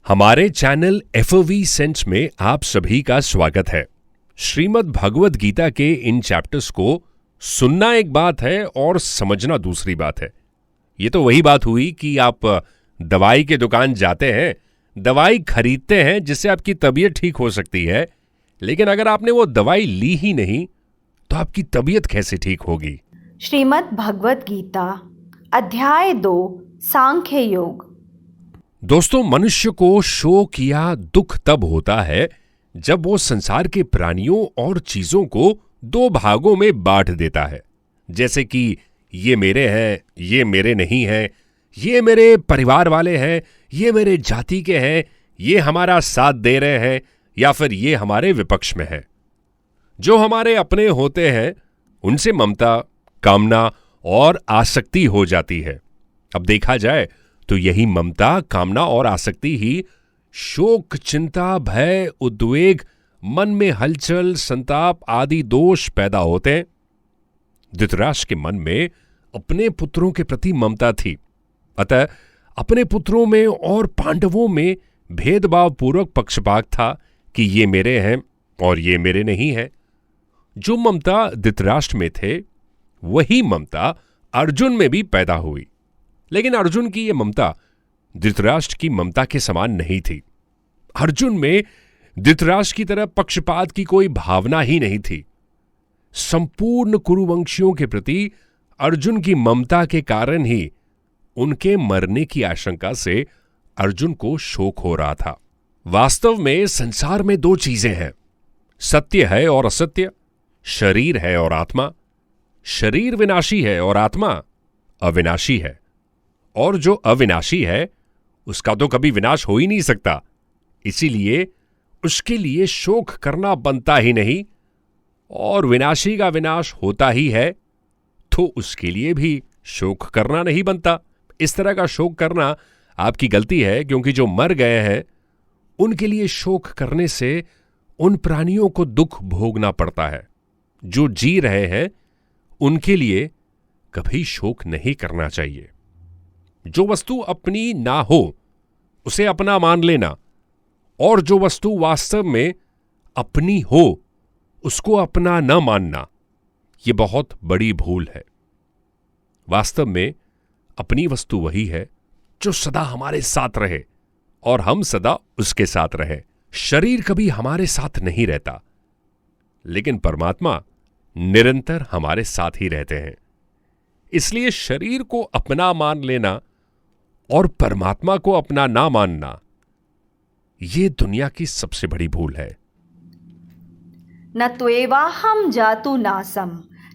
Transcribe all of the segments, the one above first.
हमारे channel FOV sense में आप सभी का स्वागत है। श्रीमद् भगवद गीता के इन चैप्टर्स को सुनना एक बात है और समझना दूसरी बात है। ये तो वही बात हुई कि आप दवाई के दुकान जाते हैं, दवाई खरीदते हैं जिससे आपकी तबीयत ठीक हो सकती है, लेकिन अगर आपने वो दवाई ली ही नहीं तो आपकी तबीयत कैसे ठीक होगी। श्रीमद् भगवद गीता अध्याय 2 सांख्य योग। दोस्तों, मनुष्य को शोक या दुख तब होता है जब वो संसार के प्राणियों और चीजों को दो भागों में बांट देता है, जैसे कि ये मेरे हैं, ये मेरे नहीं हैं, ये मेरे परिवार वाले हैं, ये मेरे जाति के हैं, ये हमारा साथ दे रहे हैं या फिर ये हमारे विपक्ष में हैं। जो हमारे अपने होते हैं उनसे ममता, कामना और आसक्ति हो जाती है। अब देखा जाए तो यही ममता, कामना और आसक्ति ही शोक, चिंता, भय, उद्वेग, मन में हलचल, संताप आदि दोष पैदा होते हैं। धृतराष्ट्र के मन में अपने पुत्रों के प्रति ममता थी, अतः अपने पुत्रों में और पांडवों में भेदभाव पूर्वक पक्षपात था कि ये मेरे हैं और ये मेरे नहीं हैं। जो ममता धृतराष्ट्र में थे वही ममता अर्जुन में भी पैदा हुई, लेकिन अर्जुन की यह ममता धृतराष्ट्र की ममता के समान नहीं थी। अर्जुन में धृतराष्ट्र की तरह पक्षपात की कोई भावना ही नहीं थी। संपूर्ण कुरुवंशियों के प्रति अर्जुन की ममता के कारण ही उनके मरने की आशंका से अर्जुन को शोक हो रहा था। वास्तव में संसार में दो चीजें हैं, सत्य है और असत्य, शरीर है और आत्मा। शरीर विनाशी है और आत्मा अविनाशी है, और जो अविनाशी है उसका तो कभी विनाश हो ही नहीं सकता, इसीलिए उसके लिए शोक करना बनता ही नहीं, और विनाशी का विनाश होता ही है तो उसके लिए भी शोक करना नहीं बनता। इस तरह का शोक करना आपकी गलती है, क्योंकि जो मर गए हैं उनके लिए शोक करने से उन प्राणियों को दुख भोगना पड़ता है। जो जी रहे हैं उनके लिए कभी शोक नहीं करना चाहिए। जो वस्तु अपनी ना हो उसे अपना मान लेना, और जो वस्तु वास्तव में अपनी हो उसको अपना न मानना, यह बहुत बड़ी भूल है। वास्तव में अपनी वस्तु वही है जो सदा हमारे साथ रहे और हम सदा उसके साथ रहे। शरीर कभी हमारे साथ नहीं रहता, लेकिन परमात्मा निरंतर हमारे साथ ही रहते हैं। इसलिए शरीर को अपना मान लेना और परमात्मा को अपना ना मानना, यह दुनिया की सबसे बड़ी भूल है। न त्वेवाहं जातु नासम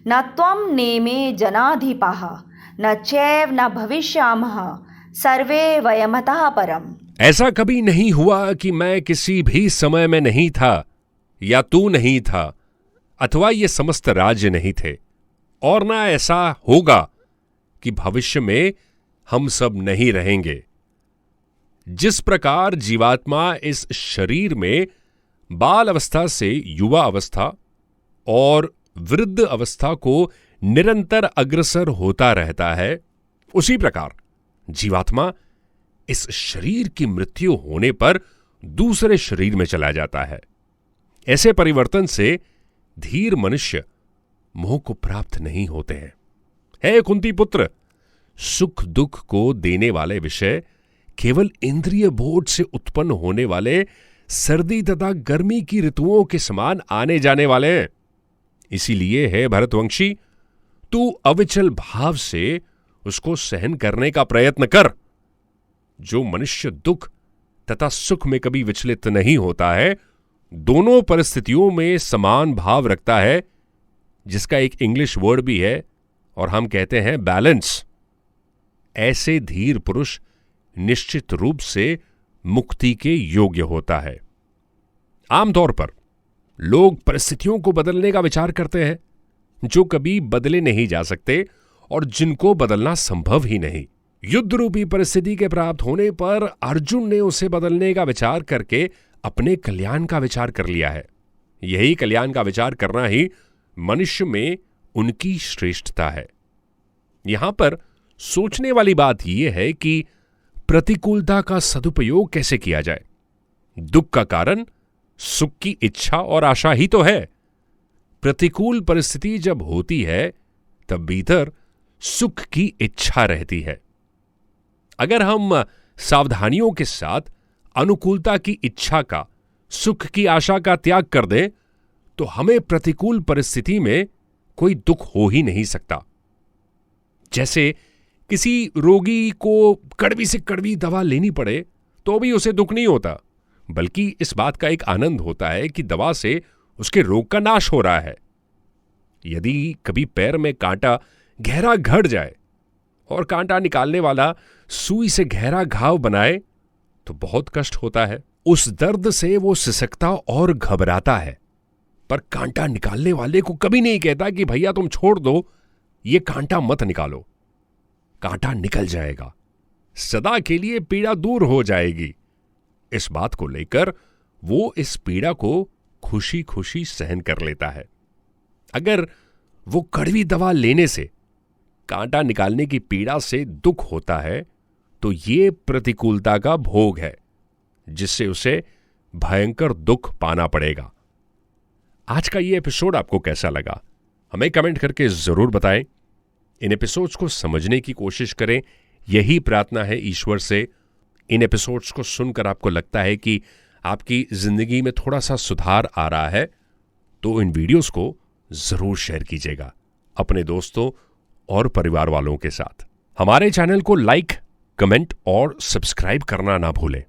न त्वं नेमे जनाधिपाः न चैव न भविष्यामः सर्वे वयमतः परम। ऐसा कभी नहीं हुआ कि मैं किसी भी समय में नहीं था या तू नहीं था अथवा ये समस्त राज्य नहीं थे, और ना ऐसा होगा कि भविष्य में हम सब नहीं रहेंगे। जिस प्रकार जीवात्मा इस शरीर में बाल अवस्था से युवा अवस्था और वृद्ध अवस्था को निरंतर अग्रसर होता रहता है, उसी प्रकार जीवात्मा इस शरीर की मृत्यु होने पर दूसरे शरीर में चला जाता है। ऐसे परिवर्तन से धीर मनुष्य मोह को प्राप्त नहीं होते हैं। हे कुंती पुत्र, सुख दुख को देने वाले विषय केवल इंद्रिय बोध से उत्पन्न होने वाले सर्दी तथा गर्मी की ऋतुओं के समान आने जाने वाले हैं। इसीलिए हे भरतवंशी, तू अविचल भाव से उसको सहन करने का प्रयत्न कर। जो मनुष्य दुख तथा सुख में कभी विचलित नहीं होता है, दोनों परिस्थितियों में समान भाव रखता है, जिसका एक इंग्लिश वर्ड भी है और हम कहते हैं बैलेंस, ऐसे धीर पुरुष निश्चित रूप से मुक्ति के योग्य होता है। आमतौर पर लोग परिस्थितियों को बदलने का विचार करते हैं जो कभी बदले नहीं जा सकते और जिनको बदलना संभव ही नहीं। युद्ध रूपी परिस्थिति के प्राप्त होने पर अर्जुन ने उसे बदलने का विचार करके अपने कल्याण का विचार कर लिया है। यही कल्याण का विचार करना ही मनुष्य में उनकी श्रेष्ठता है। यहां पर सोचने वाली बात यह है कि प्रतिकूलता का सदुपयोग कैसे किया जाए। दुख का कारण सुख की इच्छा और आशा ही तो है। प्रतिकूल परिस्थिति जब होती है तब भीतर सुख की इच्छा रहती है। अगर हम सावधानियों के साथ अनुकूलता की इच्छा का, सुख की आशा का त्याग कर दें तो हमें प्रतिकूल परिस्थिति में कोई दुख हो ही नहीं सकता। जैसे किसी रोगी को कड़वी से कड़वी दवा लेनी पड़े तो भी उसे दुख नहीं होता, बल्कि इस बात का एक आनंद होता है कि दवा से उसके रोग का नाश हो रहा है। यदि कभी पैर में कांटा गहरा गड़ जाए और कांटा निकालने वाला सुई से गहरा घाव बनाए तो बहुत कष्ट होता है। उस दर्द से वो सिसकता और घबराता है, पर कांटा निकालने वाले को कभी नहीं कहता कि भैया तुम छोड़ दो, ये कांटा मत निकालो। कांटा निकल जाएगा, सदा के लिए पीड़ा दूर हो जाएगी। इस बात को लेकर वो इस पीड़ा को खुशी खुशी सहन कर लेता है। अगर वो कड़वी दवा लेने से, कांटा निकालने की पीड़ा से दुख होता है तो ये प्रतिकूलता का भोग है, जिससे उसे भयंकर दुख पाना पड़ेगा। आज का ये एपिसोड आपको कैसा लगा, हमें कमेंट करके जरूर बताएं। इन एपिसोड्स को समझने की कोशिश करें, यही प्रार्थना है ईश्वर से। इन एपिसोड्स को सुनकर आपको लगता है कि आपकी जिंदगी में थोड़ा सा सुधार आ रहा है तो इन वीडियोस को जरूर शेयर कीजिएगा अपने दोस्तों और परिवार वालों के साथ। हमारे चैनल को लाइक, कमेंट और सब्सक्राइब करना ना भूलें।